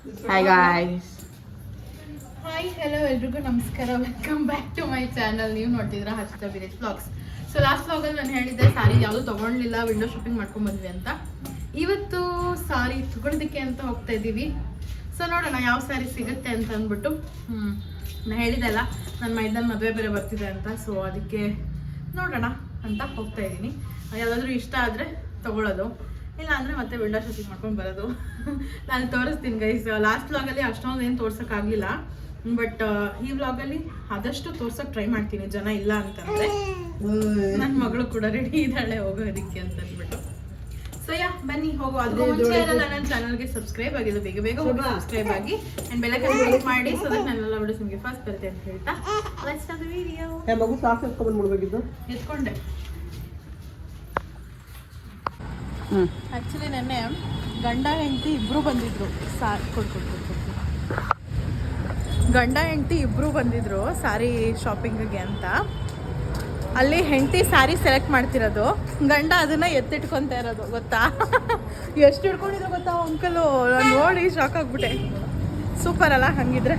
Hi guys. Hi hello ಎಲ್ರಿಗೂ ನಮಸ್ಕಾರ. Welcome back to my channel. ನೀವು ನೋಡ್ತಿದ್ರ Harshita village vlogs. So last ವ್ಲಾಗಲ್ಲಿ ನಾನು ಹೇಳಿದ್ದೆ ಸಾರಿ ಯಾವುದು ತೊಗೊಳ್ಲಿಲ್ಲ, ವಿಂಡೋ ಶಾಪಿಂಗ್ ಮಾಡ್ಕೊಂಡು ಬಂದ್ವಿ ಅಂತ. ಇವತ್ತು ಸಾರಿ ತಗೊಳ್ಳೋದಕ್ಕೆ ಅಂತ ಹೋಗ್ತಾ ಇದ್ದೀವಿ. ಸೊ ನೋಡೋಣ ಯಾವ ಸ್ಯಾರಿ ಸಿಗುತ್ತೆ ಅಂತ ಅಂದ್ಬಿಟ್ಟು. ನಾನು ಹೇಳಿದೆಲ್ಲ ನನ್ನ ಮೈದಾನ ಮದುವೆ ಬೇರೆ ಬರ್ತಿದೆ ಅಂತ. ಸೊ ಅದಕ್ಕೆ ನೋಡೋಣ ಅಂತ ಹೋಗ್ತಾ ಇದ್ದೀನಿ. ಯಾವುದಾದ್ರೂ ಇಷ್ಟ ಆದರೆ ತೊಗೊಳ್ಳೋದು, ಇಲ್ಲ ಅಂದರೆ ಮತ್ತೆ ವಿಂಡೋ ಶಾಪಿಂಗ್ ಮಾಡ್ಕೊಂಡು ಬರೋದು. ನಾನು ತೋರಿಸ್ತೀನಿ ಗೈಸ್. ಲಾಸ್ಟ್ ವ್ಲಾಗಲ್ಲಿ ಅಷ್ಟೊಂದು ಏನು ತೋರ್ಸೋಕ್ಕಾಗಲಿಲ್ಲ, ಬಟ್ ಈ ವ್ಲಾಗಲ್ಲಿ ಆದಷ್ಟು ತೋರ್ಸೋಕೆ ಟ್ರೈ ಮಾಡ್ತೀನಿ, ಜನ ಇಲ್ಲ ಅಂತಂದರೆ. ನನ್ನ ಮಗಳು ಕೂಡ ರೆಡಿ ಇದ್ದಾಳೆ ಹೋಗೋದಕ್ಕೆ ಅಂತ ಅಂದ್ಬಿಟ್ಟು. ಸೊ ಬನ್ನಿ ಹೋಗೋ. ಅದಕ್ಕೂ ಮುಂಚೆ ಎಲ್ಲ ನನ್ನ ಚಾನಲ್ಗೆ ಸಬ್ಸ್ಕ್ರೈಬ್ ಆಗಿದ್ದು ಬೇಗ ಬೇಗ ಹೋಗಿ ಸಬ್ಸ್ಕ್ರೈಬ್ ಆಗಿ ಆ್ಯಂಡ್ ಬೆಲ್ಲೈಕನ್ ಕ್ಲಿಕ್ ಮಾಡಿ, ಸೊ ದಟ್ ನನ್ನೆಲ್ಲ ವಿಡಿಯೋಸ್ ನಿಮಗೆ ಫಸ್ಟ್ ಬರುತ್ತೆ ಅಂತ ಹೇಳ್ತಾ ಲೆಟ್ಸ್ ಸ್ಟಾರ್ಟ್ ದಿ ವಿಡಿಯೋ. ಮಗು ಸಾಫ್ ಎತ್ಕೊಂಡು ಮಾಡ್ಬೇಕಿದ್ದು ಎತ್ಕೊಂಡೆ. ಆ್ಯಕ್ಚುಲಿ ನೆನ್ನೆ ಗಂಡ ಹೆಂಡತಿ ಇಬ್ಬರು ಬಂದಿದ್ರು. ಗಂಡ ಹೆಂಡತಿ ಇಬ್ಬರು ಬಂದಿದ್ರು ಸ್ಯಾರಿ ಶಾಪಿಂಗಿಗೆ ಅಂತ. ಅಲ್ಲಿ ಹೆಂಡತಿ ಸ್ಯಾರಿ ಸೆಲೆಕ್ಟ್ ಮಾಡ್ತಿರೋದು, ಗಂಡ ಅದನ್ನ ಎತ್ತಿಟ್ಕೊತಾ ಇರೋದು. ಗೊತ್ತಾ ಎಷ್ಟು ಹಿಡ್ಕೊಂಡಿದ್ರು ಗೊತ್ತಾ ಅಂಕಲು? ನಾನು ನೋಡಿ ಶಾಕ್ ಆಗ್ಬಿಟ್ಟೆ. ಸೂಪರ್ ಅಲ್ಲ ಹಂಗಿದ್ರೆ?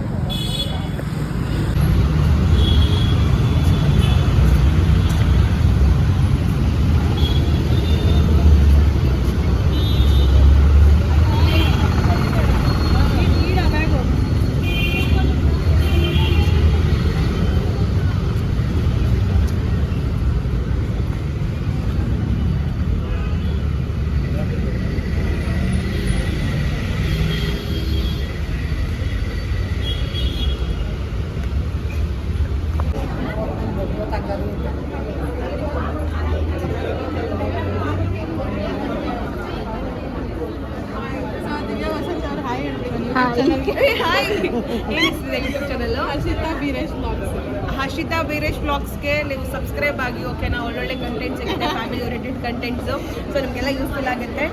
ಹರ್ಷಿತಾ ವೀರೇಶ್ ಬ್ಲಾಗ್ಸ್ಗೆ ನೀವು ಸಬ್ಸ್ಕ್ರೈಬ್ ಆಗಿ. ಓಕೆನಾ? ಒಳ್ಳೊಳ್ಳೆ ಕಂಟೆಂಟ್ಸ್ ಸಿಗುತ್ತೆ, ಫ್ಯಾಮಿಲಿ ಓರಿಯೆಂಟೆಡ್ ಕಂಟೆಂಟ್ಸು. ಸೊ ನಿಮಗೆಲ್ಲ ಯೂಸ್ಫುಲ್ ಆಗುತ್ತೆ.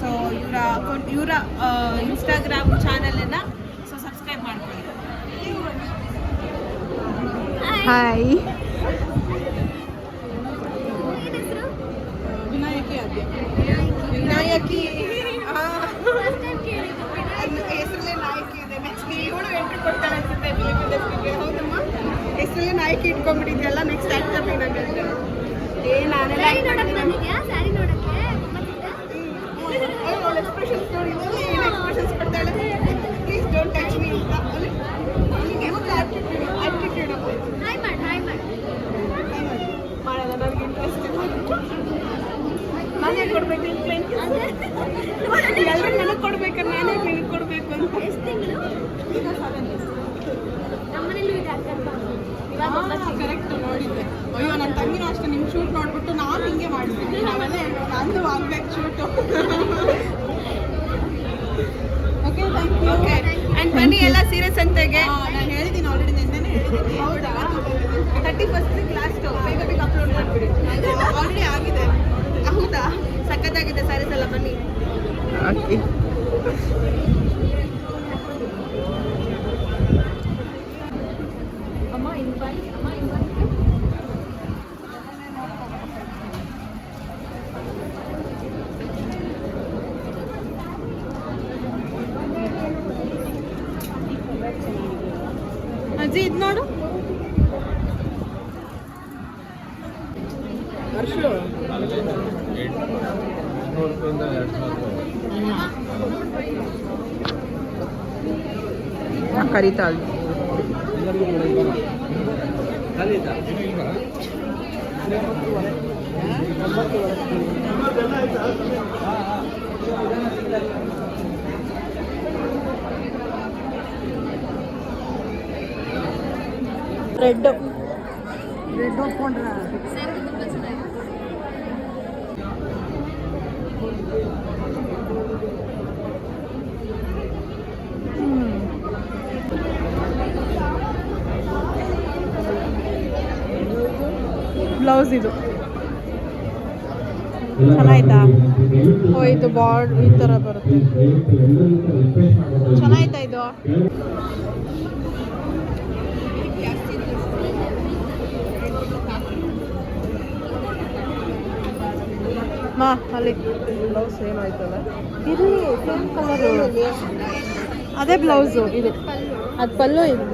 ಸೊ ಇವರ ಇನ್ಸ್ಟಾಗ್ರಾಮ್ ಚಾನಲನ್ನು ಸೊ ಸಬ್ಸ್ಕ್ರೈಬ್ ಮಾಡ್ಕೊಳ್ಳಿ. ಹಾಯ್. ವಿನಾಯಕಿ ಹೆಸರಲ್ಲೇ ನಾಯಕಿ ಇದೆ. ನೆಕ್ಸ್ಟ್ ಇವಳು ಎಂಟ್ರಿ ಕೊಡ್ತಾಳೆ ಅನ್ಸುತ್ತೆ ಫಿಲಿಮ್ ಇಂಡಸ್ಟ್ರಿಗೆ. ಹೌದಮ್ಮ? ಹೆಸರಲ್ಲೇ ನಾಯಕಿ ಇಟ್ಕೊಂಡ್ಬಿಟ್ಟಿದ್ಯಲ್ಲ, ನೆಕ್ಸ್ಟ್ ಆಕ್ಟರ್ ನಂಗೆ ನಾನೆಲ್ಲ ಎಕ್ಸ್ಪ್ರೆಷನ್ಸ್ ನೋಡಿ, ಏನು ಎಕ್ಸ್ಪ್ರೆಷನ್ಸ್ ಕೊಡ್ತಾಳೆ. ಪ್ಲೀಸ್ ಡೋಂಟ್ ಟಚ್ ಮೀ ಅಂತ. ಆಟಿಟ್ಯೂಡ್ ಮಾಡಲ್ಲ, ನನಗೆ ಇಂಟ್ರೆಸ್ಟ್ ಇಲ್ಲ. ನಾನೇ ಕೊಡ್ಬೇಕು ಇನ್ಫ್ಲುಯೆನ್ಸ್. ಎಲ್ಲರೂ ನನಗೆ ಕೊಡ್ಬೇಕು, ನಾನೇ ನಿನಗೆ ಕೊಡಬೇಕು ಅಂತ. ಕರೆಕ್ಟ್ ನೋಡಿದ್ದೆ. ಅಯ್ಯೋ ನನ್ನ ತಂಗಿನೂ ಅಷ್ಟೇ ನಿಮ್ಮ ಶೂಟ್ ನೋಡ್ಬಿಟ್ಟು ನಾನು ಹಿಂಗೆ ಮಾಡಿಸ್ತೀನಿ. ನಾವೆಲ್ಲ ನಂದು ಆಗ್ಬೇಕು shoot. Okay thank you. Okay and ಬನ್ನಿ ಎಲ್ಲ ಸೀರಿಯಸ್ ಅಂತೆಗೆ. ನಾನು ಹೇಳಿದ್ದೀನಿ ಆಲ್ರೆಡಿ, ನಿನ್ನೆ ಹೇಳಿದ್ದೀನಿ. ಹೌದಾ? 31st ಲಾಸ್ಟು ಬೇಗ ಬೇಗ ಅಪ್ಲೋಡ್ ಮಾಡಿಬಿಡಿ. ಆಲ್ರೆಡಿ ಆಗಿದೆ. ಹೌದಾ? ಸಖತ್ತಾಗಿದೆ ಸ್ಯಾರೀಸ್ ಎಲ್ಲ. ಬನ್ನಿ. ಓಕೆ. ಅಜ್ಜಿ ಇದು ನೋಡು. ಕರೀತಾ ರೆಡ್ ಒಪ್ಕೊಂಡ್ರ ಬ್ಲೌಸ್ ಇದು ಚೆನ್ನಾಯ್ತಾ? ಓ ಇದು ಬಾರ್ಡ್ ಈ ಥರ ಬರುತ್ತೆ. ಚೆನ್ನಾಯ್ತಾ ಇದು? ಮಾ ಅಲ್ಲಿ ಬ್ಲೌಸ್ ಸೇಮ್ ಆಯ್ತಲ್ಲ. ಇರಲಿ ಸೇಮ್ ಕಲರು. ಅದೇ ಬ್ಲೌಸು ಇದೆ, ಅದು ಪಲ್ಲು ಇದೆ.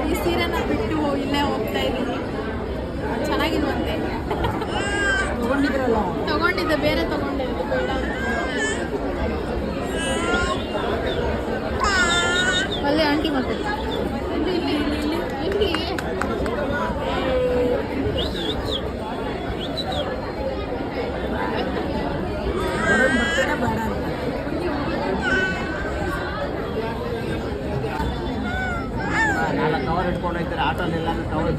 ಈ ಸೀರೆನ ಬಿಟ್ಟು ಇಲ್ಲೇ ಹೋಗ್ತಾ ಇದ್ದೀನಿ. ಚೆನ್ನಾಗಿಲ್ವಂತೆ. ತಗೊಂಡಿದ್ದೆ, ಬೇರೆ ತಗೊಂಡಿದ್ದೆ, ಬೇಡ ಅಲ್ಲೇ ಆಂಟಿ ಮತ್ತೆ ಇಲ್ಲಿ ಇಲ್ಲಿ ಇಲ್ಲಿ ಇಲ್ಲಿ ಇಲ್ಲಿ ಕವರ್ ಇಟ್ಕೊಂಡು ಹೋಗ್ತಾರೆ ಆಟೋನೆಲ್ಲ ಕವರ್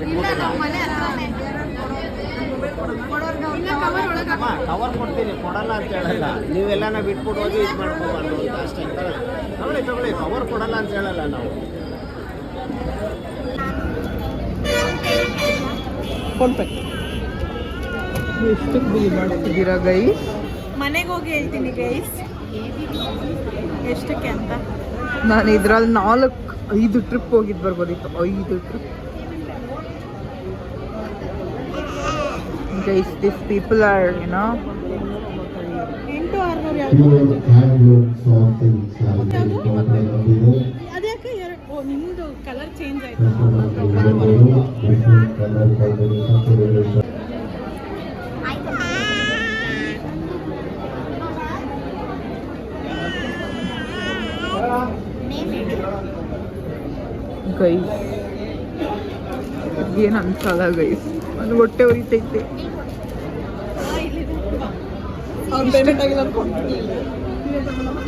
ಕವರ್ ಕೊಡ್ತೀನಿ, ಕೊಡಲ್ಲ ಅಂತ ಹೇಳಲ್ಲ. ನೀವೆಲ್ಲನ ಬಿಟ್ಬಿಟ್ಟು ಹೋಗಿ ಇದು ಮಾಡ್ಕೋಬಾರ್ದು ಅಂತ ಅಷ್ಟೇ. ತಗೊಳ್ಳಿ ಕವರ್ ಕೊಡಲ್ಲ ಅಂತ ಹೇಳಲ್ಲ ನಾವು. ಫೋನ್ಪೇ ಎಷ್ಟು ಬಿಲ್ ಮಾಡ್ತಿದ್ದೀರಾ ಗೈಸ್? ಮನೆಗೆ ಹೋಗಿ ಹೇಳ್ತೀನಿ ಗೈಸ್ ಎಷ್ಟಕ್ಕೆ ಅಂತ. ನಾನು ಇದ್ರಲ್ಲಿ 4-5 ಟ್ರಿಪ್ ಹೋಗಿದ್ದು ಬರ್ಬೋದಿತ್ತು. 5 trip guys. This people are $800 ಅದ್ಯಾಕೆ ನಿಮ್ಮದು ಕಲರ್ ಚೇಂಜ್ ಆಯ್ತು. ಗೈಸ್ ಏನು ಅನ್ಸಲ್ಲ ಗೈಸ್, ಅದು ಹೊಟ್ಟೆ ಉರಿತೈತೆ.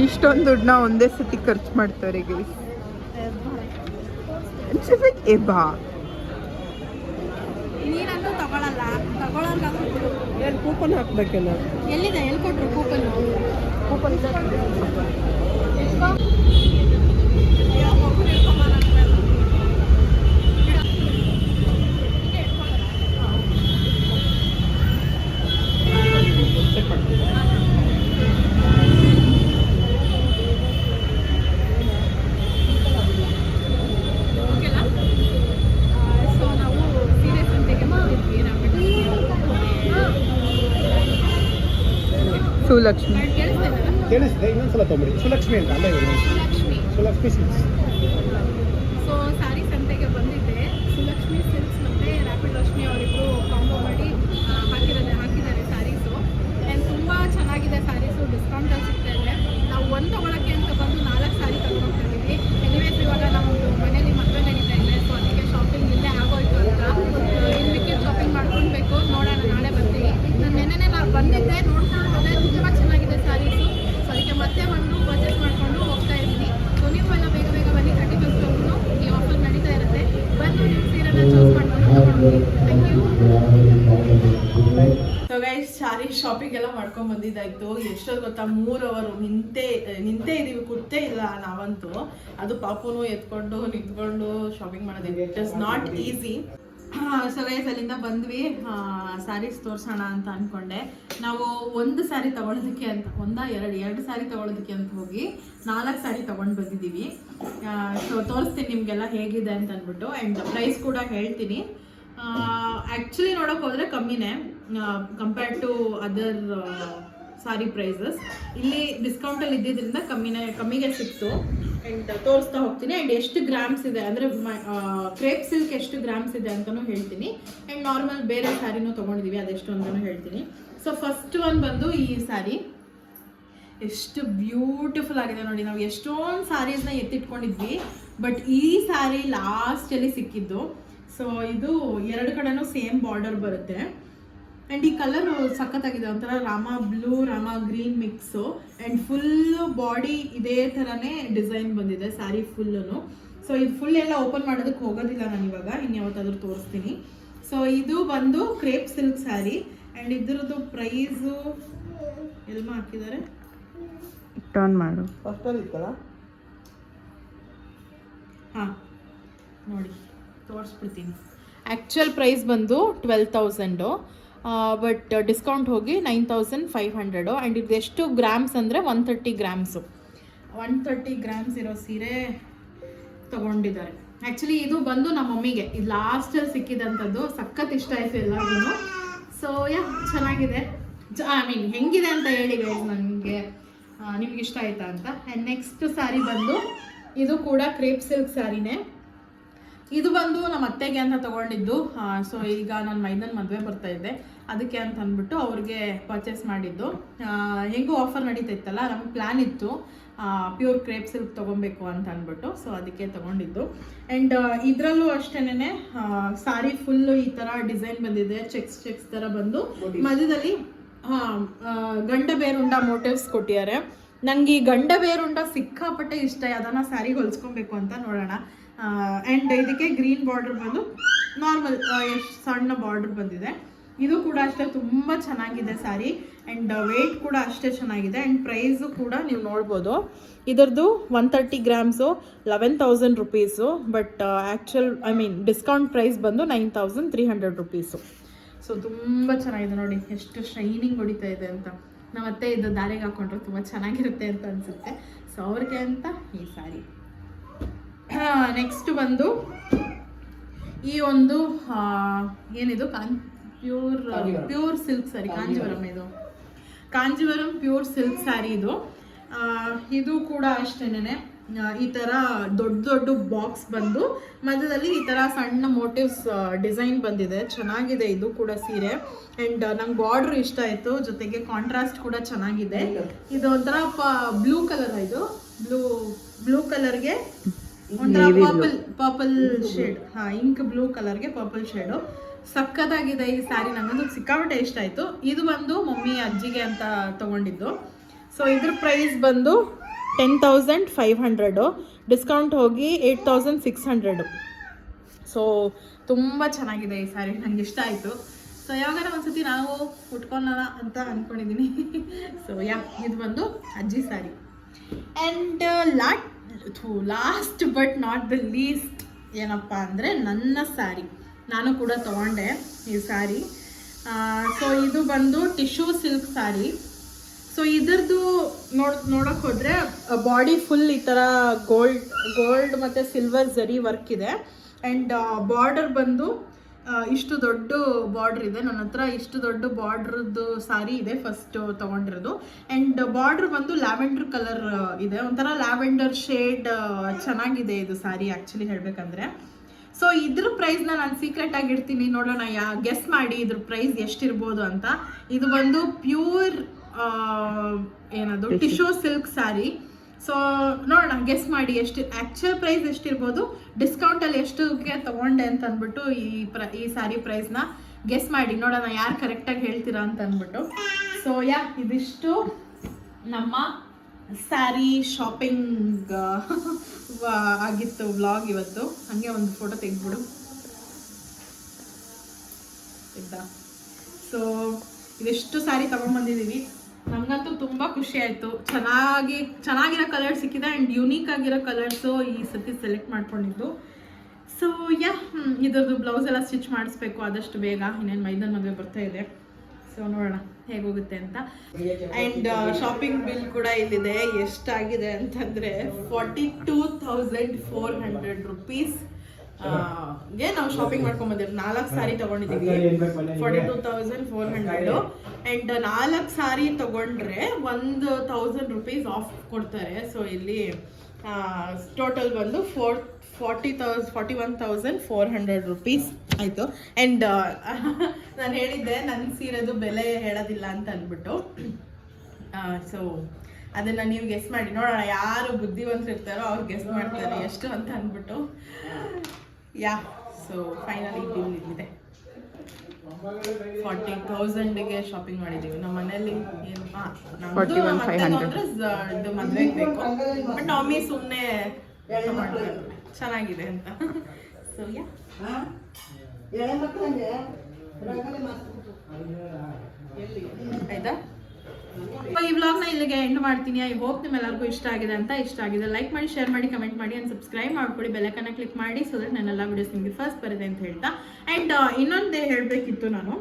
ಇಷ್ಟೊಂದು ದುಡ್ಡನ್ನ ಒಂದೇ ಸತಿ ಖರ್ಚು ಮಾಡ್ತಾರೆ ಗೈಸ್. ಬಾ ನೀನಂತೂ ತಗೊಳಲ್ಲ, ತಗೊಳಂಗಾದ್ರೂ ಎರಡು ಕೂಪನ್ ಹಾಕ್ಬೇಕಲ್ಲ. ಎಲ್ಲಿದೆ, ಎಲ್ಲಿ ಕೊಟ್ರು ಕೂಪನ್? ಸುಲಕ್ಷ್ಮಿ ಕೇಳಿಸಿದೆ, ಇನ್ನೊಂದ್ಸಲ ತೊಗೊಂಬಿಡಿ. ಸುಲಕ್ಷ್ಮಿ ಅಂತ ಅಲ್ಲೇ ಸುಲಕ್ಷ್ಮಿ ಸಿಲ್ಕ್ಸ್. ಸೊ ಸ್ಯಾರಿ ಸಂತೆಗೆ ಬಂದಿದ್ದೆ. ಸುಲಕ್ಷ್ಮಿ ಸಿಲ್ಕ್ಸ್ ಮತ್ತು ರ್ಯಾಪಿಡ್ ಲಕ್ಷ್ಮಿ ಅವರಿಬ್ಬರು ಕಾಂಬೋ ಮಾಡಿ ಹಾಕಿದ್ದಾರೆ ಸ್ಯಾರೀಸು. ಆ್ಯಂಡ್ ತುಂಬ ಚೆನ್ನಾಗಿದೆ ಸ್ಯಾರೀಸು, ಡಿಸ್ಕೌಂಟಲ್ಲಿ ಸಿಗ್ತಾ ಇದೆ. ನಾವು ಒಂದು ತೊಗೊಳಕ್ಕೆ ಅಂತ ಬಂದು 4 ಸ್ಯಾರಿ ತಗೊಂಡೋಗ್ತಿದ್ದೀವಿ. ಎನಿವೇಸ್ ಇವಾಗ ನಮ್ಮದು ಮನೇಲಿ ಮದುವೆ ನಡೀತಾ ಇದೆ, ಸೊ ಅದಕ್ಕೆ ಶಾಪಿಂಗ್ ಇಲ್ಲೇ ಆಗೋಯ್ತು ಅಂತ ಇನ್ನು ಮಿಕ್ಕಿದ ಶಾಪಿಂಗ್ ಮಾಡ್ಕೊಳ್ಬೇಕು. ನೋಡೋಣ, ನಾಳೆ ಬರ್ತೀವಿ. ನಾನು ನೆನ್ನೆ ಬಂದಿದ್ದೆ, ನೋಡ್ಕೊಂಡು ಹೋದೆ, ತುಂಬ ಚೆನ್ನಾಗಿದೆ ಸ್ಯಾರೀಸು. ಸೊ ಅದಕ್ಕೆ ಮತ್ತೆ ಬಂದು ಪರ್ಚೇಸ್ ಮಾಡಿಕೊಂಡು ಹೋಗ್ತಾ ಇದ್ದೀನಿ. ಸೊ ನೀವು ಎಲ್ಲ ಬೇಗ ಬೇಗ ಬನ್ನಿ. 31 ಈ ಆಫರ್ ನಡೀತಾ ಇರುತ್ತೆ. ಬಂದು ನೀವು ಸೀರೆನ ಚೂಸ್ ಮಾಡ್ಕೊಂಡು ತಗೊಂಡು. Thank you. So guys, sari shopping ಎಲ್ಲ ಮಾಡ್ಕೊಂಡು ಬಂದಿದ್ದಾಯ್ತು. ಎಷ್ಟೊತ್ತು ಗೊತ್ತಾ, 3 ಅವರ್ ನಿಂತೇ ಇದೀವಿ, ಕೂತೇ ಇಲ್ಲ ನಾವಂತೂ. ಅದು ಪಾಪುನು ಎತ್ಕೊಂಡು ನಿಂತ್ಕೊಂಡು ಶಾಪಿಂಗ್ ಮಾಡೋದು it is not easy. So guys, ಅಲ್ಲಿಂದ ಬಂದ್ವಿ. ಸ್ಯಾರೀಸ್ ತೋರಿಸೋಣ ಅಂತ ಅಂದ್ಕೊಂಡೆ. ನಾವು ಒಂದು ಸ್ಯಾರಿ ತೊಗೊಳೋದಕ್ಕೆ ಅಂತ, 2 ಸ್ಯಾರಿ ತೊಗೊಳೋದಕ್ಕೆ ಅಂತ ಹೋಗಿ 4 ಸ್ಯಾರಿ ತೊಗೊಂಡು ಬಂದಿದ್ದೀವಿ. ಸೊ ತೋರಿಸ್ತೀನಿ ನಿಮಗೆಲ್ಲ ಹೇಗಿದೆ ಅಂತ ಅಂದ್ಬಿಟ್ಟು. ಆ್ಯಂಡ್ ಪ್ರೈಸ್ ಕೂಡ ಹೇಳ್ತೀನಿ. ಆ್ಯಕ್ಚುಲಿ ನೋಡೋಕೆ ಹೋದರೆ ಕಮ್ಮಿನೇ compared to other sari prices. ಇಲ್ಲಿ ಡಿಸ್ಕೌಂಟಲ್ಲಿ ಇದ್ದಿದ್ದರಿಂದ ಕಮ್ಮಿಗೆ ಸಿಕ್ತು. ಆ್ಯಂಡ್ ತೋರಿಸ್ತಾ ಹೋಗ್ತೀನಿ. ಆ್ಯಂಡ್ ಎಷ್ಟು ಗ್ರಾಮ್ಸ್ ಇದೆ ಅಂದರೆ ಕ್ರೇಪ್ ಸಿಲ್ಕ್ ಎಷ್ಟು ಗ್ರಾಮ್ಸ್ ಇದೆ ಅಂತಲೂ ಹೇಳ್ತೀನಿ. ಆ್ಯಂಡ್ ನಾರ್ಮಲ್ ಬೇರೆ ಸ್ಯಾರಿನೂ ತೊಗೊಂಡಿದ್ದೀವಿ, ಅದೆಷ್ಟು ಅಂತಲೂ ಹೇಳ್ತೀನಿ. ಸೊ ಫಸ್ಟ್ ಒನ್ ಬಂದು ಈ ಸ್ಯಾರಿ. ಎಷ್ಟು ಬ್ಯೂಟಿಫುಲ್ ಆಗಿದೆ ನೋಡಿ. ನಾವು ಎಷ್ಟೊಂದು ಸ್ಯಾರೀಸ್ನ ಎತ್ತಿಟ್ಕೊಂಡಿದ್ವಿ, ಬಟ್ ಈ ಸ್ಯಾರಿ ಲಾಸ್ಟಲ್ಲಿ ಸಿಕ್ಕಿದ್ದು. ಸೊ ಇದು ಎರಡು ಕಡೆನೂ ಸೇಮ್ ಬಾರ್ಡರ್ ಬರುತ್ತೆ. ಆ್ಯಂಡ್ ಈ ಕಲರ್ ಸಖತ್ತಾಗಿದೆ, ಒಂಥರ Rama blue Rama green mix. And full body ಇದೇ ಥರನೇ ಡಿಸೈನ್ ಬಂದಿದೆ ಸ್ಯಾರಿ ಫುಲ್ಲು. ಸೊ ಇದು ಫುಲ್ ಎಲ್ಲ ಓಪನ್ ಮಾಡೋದಕ್ಕೆ ಹೋಗೋದಿಲ್ಲ ನಾನು ಇವಾಗ, ಇನ್ಯಾವತ್ತಾದ್ರೂ ತೋರಿಸ್ತೀನಿ. ಸೊ ಇದು ಬಂದು ಕ್ರೇಪ್ ಸಿಲ್ಕ್ ಸ್ಯಾರಿ. ಆ್ಯಂಡ್ ಇದ್ರದ್ದು ಪ್ರೈಸು ಎಲ್ಮ ಹಾಕಿದ್ದಾರೆ, ಟರ್ನ್ ಮಾಡು. ಹಾಂ ನೋಡಿ ತೋರಿಸ್ಬಿಡ್ತೀನಿ. ಆ್ಯಕ್ಚುಯಲ್ ಪ್ರೈಸ್ ಬಂದು 12,000, ಬಟ್ ಡಿಸ್ಕೌಂಟ್ ಹೋಗಿ 9,500. ಆ್ಯಂಡ್ ಇದು ಎಷ್ಟು ಗ್ರಾಮ್ಸ್ ಅಂದರೆ 130 ಗ್ರಾಮ್ಸು. 130 ಗ್ರಾಮ್ಸ್ ಇರೋ ಸೀರೆ ತೊಗೊಂಡಿದ್ದಾರೆ. ಆ್ಯಕ್ಚುಲಿ ಇದು ಬಂದು ನಮ್ಮ ಮಮ್ಮಿಗೆ ಇದು ಲಾಸ್ಟಲ್ಲಿ ಸಿಕ್ಕಿದಂಥದ್ದು. ಸಖತ್ ಇಷ್ಟ ಆಯಿತು ಎಲ್ಲರಿಗೂ. ಸೊ ಚೆನ್ನಾಗಿದೆ. ಐ ಮೀನ್ ಹೆಂಗಿದೆ ಅಂತ ಹೇಳಿ ಗೈಸ್ ನನಗೆ, ನಿಮ್ಗೆ ಇಷ್ಟ ಆಯ್ತಾ ಅಂತ. ಆ್ಯಂಡ್ ನೆಕ್ಸ್ಟ್ ಸ್ಯಾರಿ ಬಂದು ಇದು ಕೂಡ ಕ್ರೇಪ್ ಸಿಲ್ಕ್ ಸ್ಯಾರಿನೇ. ಇದು ಬಂದು ನಮ್ಮ ಅತ್ತೆಗೆ ಅಂತ ತೊಗೊಂಡಿದ್ದು. ಸೊ ಈಗ ನಾನು ಮೈದನ ಮದುವೆ ಬರ್ತಾ ಇದ್ದೆ, ಅದಕ್ಕೆ ಅಂತ ಅಂದ್ಬಿಟ್ಟು ಅವ್ರಿಗೆ ಪರ್ಚೇಸ್ ಮಾಡಿದ್ದು. ಹೆಂಗೂ ಆಫರ್ ನಡೀತಾ ಇತ್ತಲ್ಲ, ನಮ್ಗೆ ಪ್ಲ್ಯಾನ್ ಇತ್ತು ಪ್ಯೂರ್ ಕ್ರೇಪ್ ಸಿಲ್ಕ್ ತೊಗೊಬೇಕು ಅಂತ ಅಂದ್ಬಿಟ್ಟು. ಸೊ ಅದಕ್ಕೆ ತೊಗೊಂಡಿದ್ದು. ಆ್ಯಂಡ್ ಇದರಲ್ಲೂ ಅಷ್ಟೇನೆ ಸಾರಿ ಫುಲ್ಲು ಈ ಥರ ಡಿಸೈನ್ ಬಂದಿದೆ, ಚೆಕ್ಸ್ ಥರ ಬಂದು ಮಧ್ಯದಲ್ಲಿ ಗಂಡ ಬೇರುಂಡ ಮೋಟಿವ್ಸ್ ಕೊಟ್ಟಿದ್ದಾರೆ. ನನಗೆ ಈ ಗಂಡ ಬೇರುಂಡ ಸಿಕ್ಕಾಪಟ್ಟೆ ಇಷ್ಟ, ಅದನ್ನು ಸ್ಯಾರಿ ಹೊಲ್ಸ್ಕೊಬೇಕು ಅಂತ ನೋಡೋಣ. ಆ್ಯಂಡ್ ಇದಕ್ಕೆ ಗ್ರೀನ್ ಬಾರ್ಡರ್ ಬಂದು ನಾರ್ಮಲ್ ಎಷ್ಟು ಸಣ್ಣ ಬಾರ್ಡರ್ ಬಂದಿದೆ. ಇದು ಕೂಡ ಅಷ್ಟೇ ತುಂಬ ಚೆನ್ನಾಗಿದೆ ಸ್ಯಾರಿ. ಆ್ಯಂಡ್ ವೆಯ್ಟ್ ಕೂಡ ಅಷ್ಟೇ ಚೆನ್ನಾಗಿದೆ. ಆ್ಯಂಡ್ ಪ್ರೈಸು ಕೂಡ ನೀವು ನೋಡ್ಬೋದು. ಇದರದ್ದು 130 grams 11,000 rupees. But actual discount price ಬಂದು 9,300 ರುಪೀಸು. ಸೊ ತುಂಬ ಚೆನ್ನಾಗಿದೆ ನೋಡಿ, ಎಷ್ಟು ಶೈನಿಂಗ್ ಹೊಡಿತಾ ಇದೆ ಅಂತ. ನಮ್ಮತ್ತೆ ಇದು ದಾರಿಗೆ ಹಾಕೊಂಡ್ರೆ ತುಂಬ ಚೆನ್ನಾಗಿರುತ್ತೆ ಅಂತ ಅನಿಸುತ್ತೆ. ಸೊ ಅವ್ರಿಗೆ ಅಂತ ಈ ಸ್ಯಾರಿ. ನೆಕ್ಸ್ಟ್ ಬಂದು ಈ ಒಂದು ಏನಿದು ಪ್ಯೂರ್ ಸಿಲ್ಕ್ ಸ್ಯಾರಿ, ಕಾಂಜೀವರಂ. ಇದು ಕಾಂಜೀವರಂ ಪ್ಯೂರ್ ಸಿಲ್ಕ್ ಸ್ಯಾರಿ. ಇದು ಕೂಡ ಅಷ್ಟೇನೆ ಈ ಥರ ದೊಡ್ಡ ದೊಡ್ಡ ಬಾಕ್ಸ್ ಬಂದು ಮಧ್ಯದಲ್ಲಿ ಈ ಥರ ಸಣ್ಣ ಮೋಟಿವ್ಸ್ ಡಿಸೈನ್ ಬಂದಿದೆ. ಚೆನ್ನಾಗಿದೆ ಇದು ಕೂಡ ಸೀರೆ. ಆ್ಯಂಡ್ ನಂಗೆ ಬಾರ್ಡ್ರ್ ಇಷ್ಟ ಆಯಿತು, ಜೊತೆಗೆ ಕಾಂಟ್ರಾಸ್ಟ್ ಕೂಡ ಚೆನ್ನಾಗಿದೆ. ಇದು ಒಂಥರ ಬ್ಲೂ ಕಲರ್, ಇದು ಬ್ಲೂ ಕಲರ್ಗೆ ಒಂಥರ ಪರ್ಪಲ್ ಶೇಡ್, ಇಂಕ್ ಬ್ಲೂ ಕಲರ್ಗೆ ಪರ್ಪಲ್ ಶೇಡು. ಸಕ್ಕತ್ತಾಗಿದೆ ಈ ಸ್ಯಾರಿ, ನಂಗಂತೂ ಸಿಕ್ಕಾಪಟ್ಟೆ ಇಷ್ಟ ಆಯಿತು. ಇದು ಬಂದು ಮಮ್ಮಿ ಅಜ್ಜಿಗೆ ಅಂತ ತೊಗೊಂಡಿದ್ದು. ಸೊ ಇದ್ರ ಪ್ರೈಸ್ ಬಂದು 10,500, ಡಿಸ್ಕೌಂಟ್ ಹೋಗಿ 8,600. ಸೊ ತುಂಬ ಚೆನ್ನಾಗಿದೆ ಈ ಸ್ಯಾರಿ, ನಂಗೆ ಇಷ್ಟ ಆಯಿತು. ಸೊ ಯಾವಾಗಾರ ಒಂದ್ಸತಿ ನಾವು ಉಟ್ಕೊಳ್ಳೋಣ ಅಂತ ಅಂದ್ಕೊಂಡಿದ್ದೀನಿ. ಸೊ ಇದು ಬಂದು ಅಜ್ಜಿ sari. And last but not the least ಏನಪ್ಪ ಅಂದರೆ ನನ್ನ ಸ್ಯಾರಿ. ನಾನು ಕೂಡ ತೊಗೊಂಡೆ ಈ ಸ್ಯಾರಿ. ಸೊ ಇದು ಬಂದು ಟಿಶ್ಯೂ ಸಿಲ್ಕ್ ಸ್ಯಾರಿ. ಸೊ ಇದರದ್ದು ನೋಡೋಕೆ ಹೋದರೆ ಬಾಡಿ ಫುಲ್ ಈ ಥರ ಗೋಲ್ಡ್ ಮತ್ತು ಸಿಲ್ವರ್ ಝರಿ ವರ್ಕ್ ಇದೆ. ಆ್ಯಂಡ್ ಬಾರ್ಡರ್ ಬಂದು ಇಷ್ಟು ದೊಡ್ಡ ಬಾರ್ಡ್ರ್ ಇದೆ. ನನ್ನ ಹತ್ರ ಇಷ್ಟು ದೊಡ್ಡ ಬಾರ್ಡ್ರದ್ದು ಸಾರಿ ಇದೆ ಫಸ್ಟ್ ತೊಗೊಂಡಿರೋದು. ಆ್ಯಂಡ್ ಬಾರ್ಡ್ರ್ ಬಂದು ಲ್ಯಾವೆಂಡರ್ ಕಲರ್ ಇದೆ, ಒಂಥರ ಲ್ಯಾವೆಂಡರ್ ಶೇಡ್. ಚೆನ್ನಾಗಿದೆ ಇದು ಸಾರಿ ಆ್ಯಕ್ಚುಲಿ ಹೇಳಬೇಕಂದ್ರೆ. ಸೊ ಇದ್ರ ಪ್ರೈಸ್ನ ನಾನು ಸೀಕ್ರೆಟಾಗಿ ಇಡ್ತೀನಿ, ನೋಡೋಣ ಗೆಸ್ ಮಾಡಿ ಇದ್ರ ಪ್ರೈಸ್ ಎಷ್ಟಿರ್ಬೋದು ಅಂತ. ಇದು ಬಂದು ಪ್ಯೂರ್ ಏನದು ಟಿಶ್ಯೂ ಸಿಲ್ಕ್ ಸ್ಯಾರಿ. ಸೊ ನೋಡೋಣ ಗೆಸ್ ಮಾಡಿ ಎಷ್ಟು ಆ್ಯಕ್ಚುಯಲ್ ಪ್ರೈಸ್ ಎಷ್ಟಿರ್ಬೋದು, ಡಿಸ್ಕೌಂಟಲ್ಲಿ ಎಷ್ಟುಗೆ ತೊಗೊಂಡೆ ಅಂತ ಅಂದ್ಬಿಟ್ಟು ಈ ಸ್ಯಾರಿ ಪ್ರೈಸ್ನ ಗೆಸ್ ಮಾಡಿ ನೋಡೋಣ ಯಾರು ಕರೆಕ್ಟಾಗಿ ಹೇಳ್ತೀರಾ ಅಂತ ಅಂದ್ಬಿಟ್ಟು. ಸೊ ಇದಿಷ್ಟು ನಮ್ಮ ಸ್ಯಾರಿ ಶಾಪಿಂಗ್ ಆಗಿತ್ತು ವ್ಲಾಗ್ ಇವತ್ತು. ಹಾಗೆ ಒಂದು ಫೋಟೋ ತೆಗೆದ್ಬಿಡು ಇದ್ದ. ಸೊ ಇವೆಷ್ಟು ಸ್ಯಾರಿ ತೊಗೊಂಡ್ಬಂದಿದ್ದೀವಿ. ನಮಗಂತೂ ತುಂಬ ಖುಷಿ ಆಯಿತು. ಚೆನ್ನಾಗಿರೋ ಕಲರ್ಸ್ ಸಿಕ್ಕಿದೆ. ಆ್ಯಂಡ್ ಯೂನಿಕ್ ಆಗಿರೋ ಕಲರ್ಸು ಈ ಸತಿ ಸೆಲೆಕ್ಟ್ ಮಾಡ್ಕೊಂಡಿದ್ದು. ಸೊ ಇದ್ರದ್ದು ಬ್ಲೌಸ್ ಎಲ್ಲ ಸ್ಟಿಚ್ ಮಾಡಿಸ್ಬೇಕು ಆದಷ್ಟು ಬೇಗ, ಇನ್ನೇನು ಮೈದನ ಮದುವೆ ಬರ್ತಾ ಇದೆ. ಸೊ ನೋಡೋಣ ಹೇಗೋಗುತ್ತೆ ಅಂತ. ಆ್ಯಂಡ್ ಶಾಪಿಂಗ್ ಬಿಲ್ ಕೂಡ ಇಲ್ಲಿದೆ. ಎಷ್ಟಾಗಿದೆ ಅಂತಂದರೆ 42,400 ರುಪೀಸ್ ಗೆ ನಾವು ಶಾಪಿಂಗ್ ಮಾಡ್ಕೊಂಬಂದಿದ್ದೀವಿ. 4 ಸ್ಯಾರಿ ತೊಗೊಂಡಿದ್ದೀವಿ, 42,400. ಆ್ಯಂಡ್ 4 ಸ್ಯಾರಿ ತೊಗೊಂಡ್ರೆ 1,000 ರುಪೀಸ್ ಆಫ್ ಕೊಡ್ತಾರೆ. ಸೊ ಇಲ್ಲಿ ಟೋಟಲ್ ಬಂದು 41,400 ರುಪೀಸ್ ಆಯಿತು. ಆ್ಯಂಡ್ ನಾನು ಹೇಳಿದ್ದೆ ನನ್ನ ಸೀರೆದು ಬೆಲೆ ಹೇಳೋದಿಲ್ಲ ಅಂತ ಅಂದ್ಬಿಟ್ಟು. ಸೊ ಅದನ್ನು ನೀವು ಗೆಸ್ ಮಾಡಿ ನೋಡೋಣ, ಯಾರು ಬುದ್ಧಿವಂತರು ಇರ್ತಾರೋ ಅವ್ರು ಗೆಸ್ ಮಾಡ್ತಾರೆ ಎಷ್ಟು ಅಂತ ಅಂದ್ಬಿಟ್ಟು. ಸೊ ಫೈನಲಿ ಬಿಲ್ ಇಲ್ಲಿದೆ. 40,000ಗೆ ಶಾಪಿಂಗ್ ಮಾಡಿದ್ದೀವಿ. ನಮ್ಮ ಮನೇಲಿ ಏನು ನಮ್ಮದು ಇದು ಮದುವೆಗೆ ಬೇಕು, ಬಟ್ ಮಮ್ಮಿ ಸುಮ್ಮನೆ ಚೆನ್ನಾಗಿದೆ ಅಂತ. ಸೊ ಯಾ ಆಯ್ತಾ. ಈ ವ್ಲಾಗ್ನ ಇಲ್ಲಿಗೆ ಎಂಡ್ ಮಾಡ್ತೀನಿ. ಐ ಹೋಪ್ ನಿಮ್ಮೆಲ್ಲರಿಗೂ ಇಷ್ಟ ಆಗಿದೆ ಅಂತ. ಇಷ್ಟ ಆಗಿದೆ ಲೈಕ್ ಮಾಡಿ, ಶೇರ್ ಮಾಡಿ, ಕಮೆಂಟ್ ಮಾಡಿ ಆ್ಯಂಡ್ ಸಬ್ಸ್ಕ್ರೈಬ್ ಮಾಡ್ಕೊಳ್ಳಿ. ಬೆಲ್ಲೈಕನ್ನ ಕ್ಲಿಕ್ ಮಾಡಿ ಸೊ ದಟ್ ನನ್ನೆಲ್ಲ ವಿಡಿಯೋಸ್ ನಿಮಗೆ ಫಸ್ಟ್ ಬರುತ್ತೆ ಅಂತ ಹೇಳ್ತಾ. ಆ್ಯಂಡ್ ಇನ್ನೊಂದೇ ಹೇಳಬೇಕಿತ್ತು ನಾನು.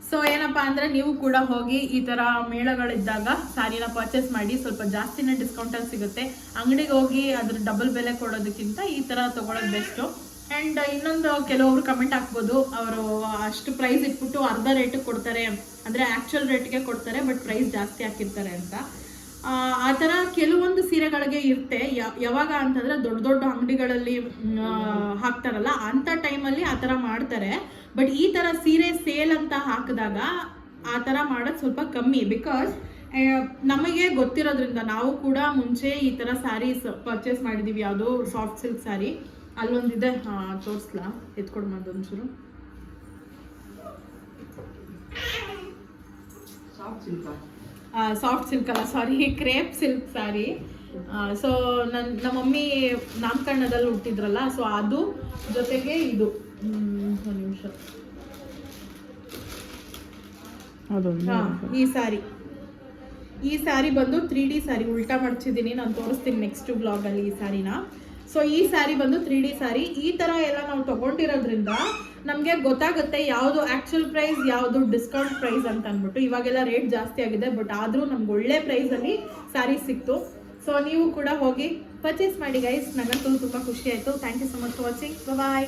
ಸೊ ಏನಪ್ಪ ಅಂದರೆ ನೀವು ಕೂಡ ಹೋಗಿ ಈ ಥರ ಮೇಳಗಳಿದ್ದಾಗ ಸ್ಯಾರಿನ ಪರ್ಚೇಸ್ ಮಾಡಿ, ಸ್ವಲ್ಪ ಜಾಸ್ತಿನೇ ಡಿಸ್ಕೌಂಟಲ್ಲಿ ಸಿಗುತ್ತೆ. ಅಂಗಡಿಗೆ ಹೋಗಿ ಅದ್ರ ಡಬಲ್ ಬೆಲೆ ಕೊಡೋದಕ್ಕಿಂತ ಈ ಥರ ತೊಗೊಳೋದು ಬೆಸ್ಟು. ಆ್ಯಂಡ್ ಇನ್ನೊಂದು ಕೆಲವೊಬ್ರು ಕಮೆಂಟ್ ಹಾಕ್ಬೋದು, ಅವರು ಅಷ್ಟು ಪ್ರೈಸ್ ಇಟ್ಬಿಟ್ಟು ಅರ್ಧ ರೇಟಿಗೆ ಕೊಡ್ತಾರೆ, ಅಂದರೆ ಆ್ಯಕ್ಚುಯಲ್ ರೇಟ್ಗೆ ಕೊಡ್ತಾರೆ ಬಟ್ ಪ್ರೈಸ್ ಜಾಸ್ತಿ ಹಾಕಿರ್ತಾರೆ ಅಂತ. ಆ ಥರ ಕೆಲವೊಂದು ಸೀರೆಗಳಿಗೆ ಇರುತ್ತೆ. ಯಾವಾಗ ಅಂತಂದರೆ ದೊಡ್ಡ ದೊಡ್ಡ ಅಂಗಡಿಗಳಲ್ಲಿ ಹಾಕ್ತಾರಲ್ಲ ಅಂಥ ಟೈಮಲ್ಲಿ ಆ ಥರ ಮಾಡ್ತಾರೆ. ಬಟ್ ಈ ಥರ ಸೀರೆ ಸೇಲ್ ಅಂತ ಹಾಕಿದಾಗ ಆ ಥರ ಮಾಡೋದು ಸ್ವಲ್ಪ ಕಮ್ಮಿ. ಬಿಕಾಸ್ ನಮಗೆ ಗೊತ್ತಿರೋದ್ರಿಂದ ನಾವು ಕೂಡ ಮುಂಚೆ ಈ ಥರ ಸ್ಯಾರೀಸ್ ಪರ್ಚೇಸ್ ಮಾಡಿದ್ದೀವಿ. ಯಾವುದೋ ಸಾಫ್ಟ್ ಸಿಲ್ಕ್ ಸ್ಯಾರಿ ಅಲ್ಲೊಂದಿದೆ, ತೋರಿಸ್ಲಾ, ಎತ್ಕೊಡು ಒಂಚೂರು. ಸಾಫ್ಟ್ ಸಿಲ್ಕ್ ಅಲ್ಲ, ಸಾರಿ, ಕ್ರೇಪ್ ಸಿಲ್ಕ್ ಸ್ಯಾರಿ. ಸೊ ನಮ್ಮ ಮಮ್ಮಿ ನಾಮಕರಣದಲ್ಲಿ ಹುಟ್ಟಿದ್ರಲ್ಲ, ಸೊ ಅದು ಜೊತೆಗೆ ಇದು ಒಂದು ನಿಮಿಷ, ಈ ಸ್ಯಾರಿ ಬಂದು 3D ಸ್ಯಾರಿ. ಉಲ್ಟಾ ಮಡ್ಚಿದ್ದೀನಿ, ನಾನು ತೋರಿಸ್ತೀನಿ ನೆಕ್ಸ್ಟ್ ಬ್ಲಾಗಲ್ಲಿ ಈ ಸ್ಯಾರಿನ. ಸೊ ಈ ಸ್ಯಾರಿ ಬಂದು 3D ಸ್ಯಾರಿ. ಈ ಥರ ಎಲ್ಲ ನಾವು ತೊಗೊಂಡಿರೋದ್ರಿಂದ ನಮಗೆ ಗೊತ್ತಾಗುತ್ತೆ ಯಾವುದು ಆ್ಯಕ್ಚುಯಲ್ ಪ್ರೈಸ್, ಯಾವುದು ಡಿಸ್ಕೌಂಟ್ ಪ್ರೈಸ್ ಅಂತ ಅಂದ್ಬಿಟ್ಟು. ಇವಾಗೆಲ್ಲ ರೇಟ್ ಜಾಸ್ತಿ ಆಗಿದೆ, ಬಟ್ ಆದರೂ ನಮ್ಗೆ ಒಳ್ಳೆ ಪ್ರೈಸಲ್ಲಿ ಸ್ಯಾರಿ ಸಿಕ್ತು. ಸೊ ನೀವು ಕೂಡ ಹೋಗಿ ಪರ್ಚೇಸ್ ಮಾಡಿ ಗೈಸ್. ನನಗಂತೂ ತುಂಬ ಖುಷಿ ಆಯಿತು. Thank you so much for watching. Bye.